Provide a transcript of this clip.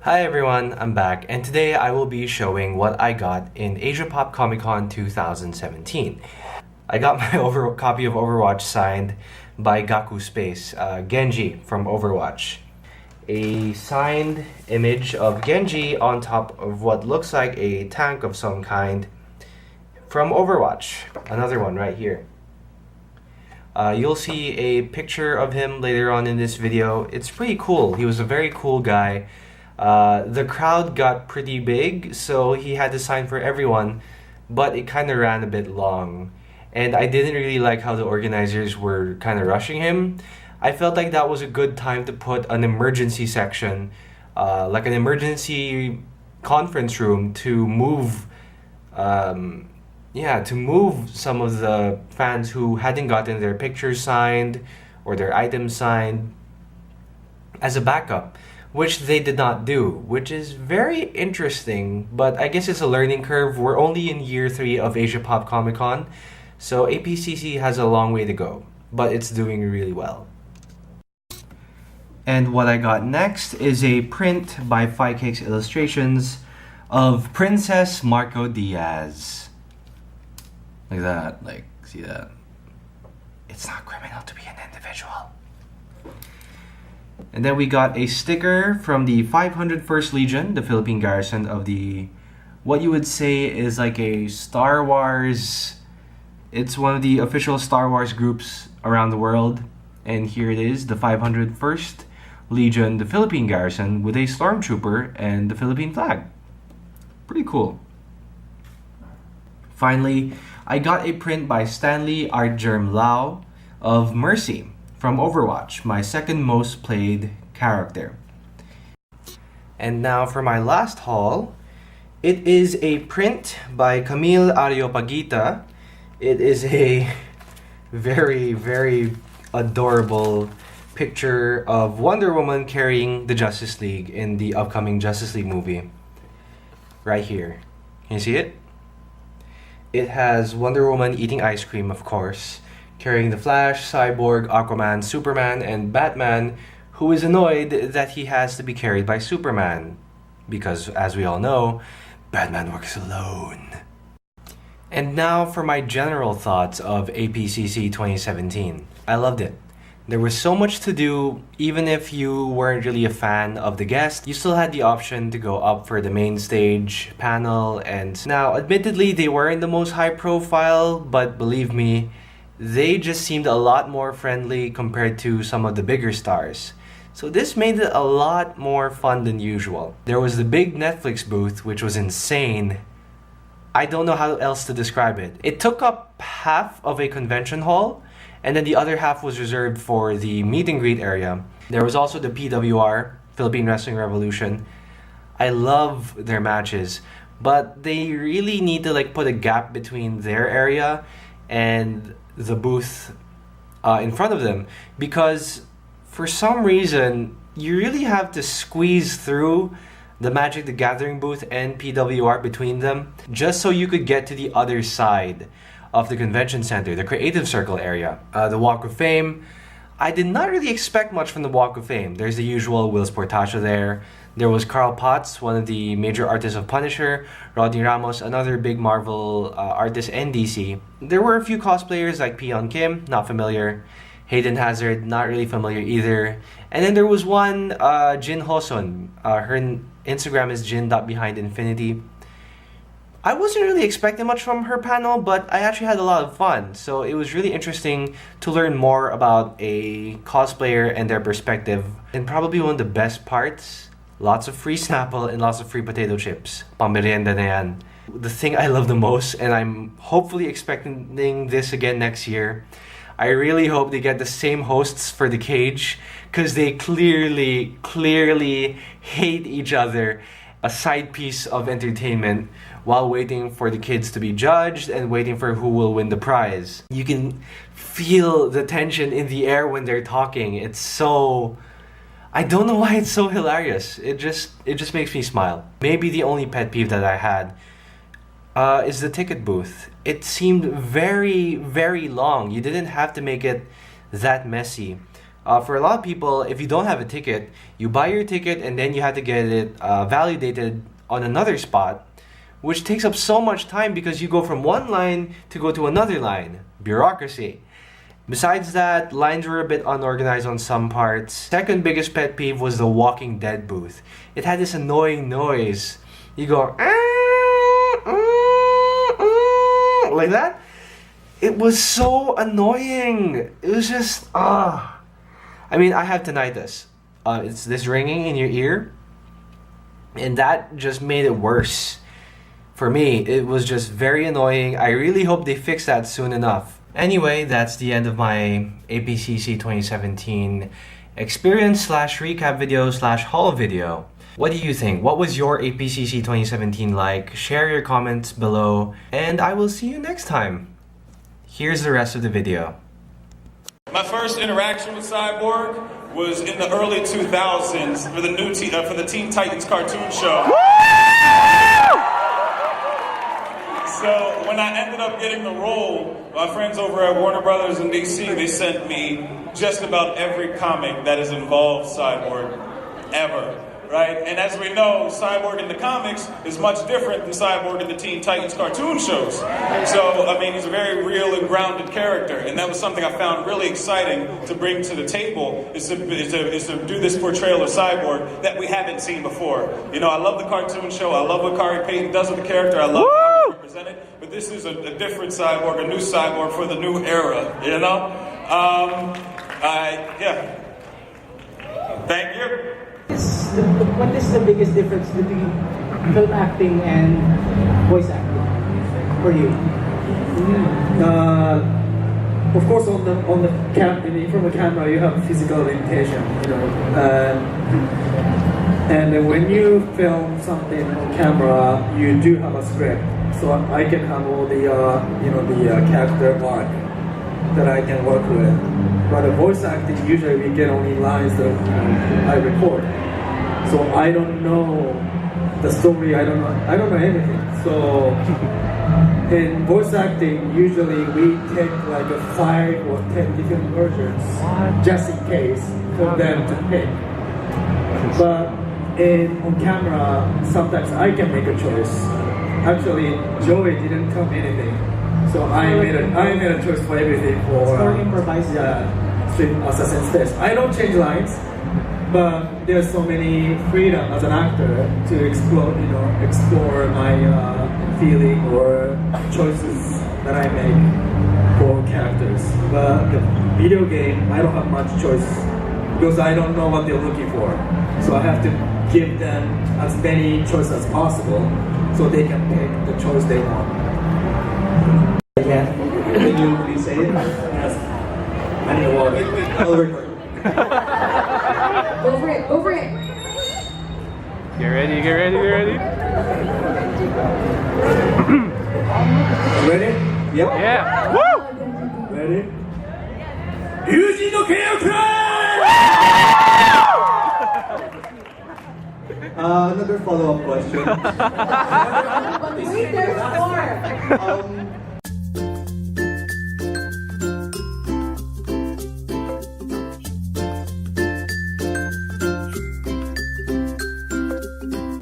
Hi everyone, I'm back, and today I will be showing what I got in ASIAPOP COMICON 2017. I got my copy of Overwatch signed by Gaku Space, Genji from Overwatch. A signed image of Genji on top of what looks like a tank of some kind from Overwatch. Another one right here. You'll see a picture of him later on in this video. It's pretty cool. He was a very cool guy. The crowd got pretty big, so he had to sign for everyone, but it kind of ran a bit long. And I didn't really like how the organizers were kind of rushing him. I felt like that was a good time to put an emergency section, like an emergency conference room to move, to move some of the fans who hadn't gotten their pictures signed or their items signed as a backup, which they did not do, which is very interesting, but I guess it's a learning curve. We're only in year 3 of ASIAPOP Comic-Con, so APCC has a long way to go, but it's doing really well. And what I got next is a print by Cakes Illustrations of Princess Marco Diaz. Like that, see that? It's not criminal to be an individual. And then we got a sticker from the 501st Legion, the Philippine garrison of what you would say is like a Star Wars. It's one of the official Star Wars groups around the world. And here it is, the 501st Legion, the Philippine garrison, with a stormtrooper and the Philippine flag. Pretty cool. Finally, I got a print by Stanley Artgerm Lau of Mercy from Overwatch, my second most played character. And now for my last haul, it is a print by Camille Areopagita. It is a very, very adorable picture of Wonder Woman carrying the Justice League in the upcoming Justice League movie. Right here. Can you see it? It has Wonder Woman eating ice cream, of course, carrying the Flash, Cyborg, Aquaman, Superman, and Batman, who is annoyed that he has to be carried by Superman. Because, as we all know, Batman works alone. And now for my general thoughts of APCC 2017. I loved it. There was so much to do. Even if you weren't really a fan of the guest, you still had the option to go up for the main stage panel. And now, admittedly, they weren't the most high profile, but believe me, they just seemed a lot more friendly compared to some of the bigger stars. So this made it a lot more fun than usual. There was the big Netflix booth, which was insane. I don't know how else to describe it. It took up half of a convention hall, and then the other half was reserved for the meet and greet area. There was also the PWR, Philippine Wrestling Revolution. I love their matches, but they really need to put a gap between their area and the booth in front of them, because for some reason you really have to squeeze through the Magic the Gathering booth and PWR between them just so you could get to the other side of the convention center, the Creative Circle area. The Walk of Fame, I did not really expect much from the Walk of Fame. There's the usual Will Sportacio there. There was Carl Potts, one of the major artists of Punisher, Rodney Ramos, another big Marvel artist and DC. There were a few cosplayers like Peon Kim, not familiar. Hayden Hazard, not really familiar either. And then there was one, Jin Hoson. Her Instagram is jin.behindinfinity. I wasn't really expecting much from her panel, but I actually had a lot of fun. So it was really interesting to learn more about a cosplayer and their perspective. And probably one of the best parts, lots of free Snapple and lots of free potato chips. Pamerienda na yan. The thing I love the most, and I'm hopefully expecting this again next year, I really hope they get the same hosts for the cage, because they clearly hate each other. A side piece of entertainment while waiting for the kids to be judged and waiting for who will win the prize. You can feel the tension in the air when they're talking. It's so... I don't know why it's so hilarious. It just makes me smile. Maybe the only pet peeve that I had is the ticket booth. It seemed very, very long. You didn't have to make it that messy. For a lot of people, if you don't have a ticket, you buy your ticket and then you have to get it validated on another spot, which takes up so much time because you go from one line to go to another line. Bureaucracy. Besides that, lines were a bit unorganized on some parts. Second biggest pet peeve was the Walking Dead booth. It had this annoying noise. You go, like that. It was so annoying. It was just, I mean, I have tinnitus. It's this ringing in your ear. And that just made it worse. For me, it was just very annoying. I really hope they fix that soon enough. Anyway, that's the end of my APCC 2017 experience / recap video / haul video. What do you think? What was your APCC 2017 like? Share your comments below, and I will see you next time. Here's the rest of the video. My first interaction with Cyborg was in the early 2000s for the Teen Titans cartoon show. So when I ended up getting the role, my friends over at Warner Brothers in DC, they sent me just about every comic that has involved Cyborg ever. Right? And as we know, Cyborg in the comics is much different than Cyborg in the Teen Titans cartoon shows. So, I mean, he's a very real and grounded character, and that was something I found really exciting to bring to the table, is to do this portrayal of Cyborg that we haven't seen before. You know, I love the cartoon show, I love what Kari Payton does with the character, I love how he's represented, but this is a different Cyborg, a new Cyborg for the new era, you know? Yeah. Thank you. What is the biggest difference between film acting and voice acting for you? Of course, on the in front of the camera, you have physical limitation, you know, and when you film something on camera, you do have a script, so I can have all the the character arc that I can work with. But the voice acting, usually we get only lines that I record. So I don't know the story, I don't know anything. So in voice acting, usually we take like 5 or 10 different versions just in case for them to pick. But on camera, sometimes I can make a choice. Actually, Joey didn't tell me anything. So I made a choice for everything for improvised. Street Assassin's Test. I don't change lines, but there's so many freedom as an actor to explore my feeling or choices that I make for characters. But the video game, I don't have much choice because I don't know what they're looking for. So I have to give them as many choices as possible so they can pick the choice they want. Yeah. Can you please say it? Yes. I need a water. Over it. Get ready. Ready? Yep. Yeah. Woo! Ready? Yuji no Carefree! Another follow-up question. Wait, there's more.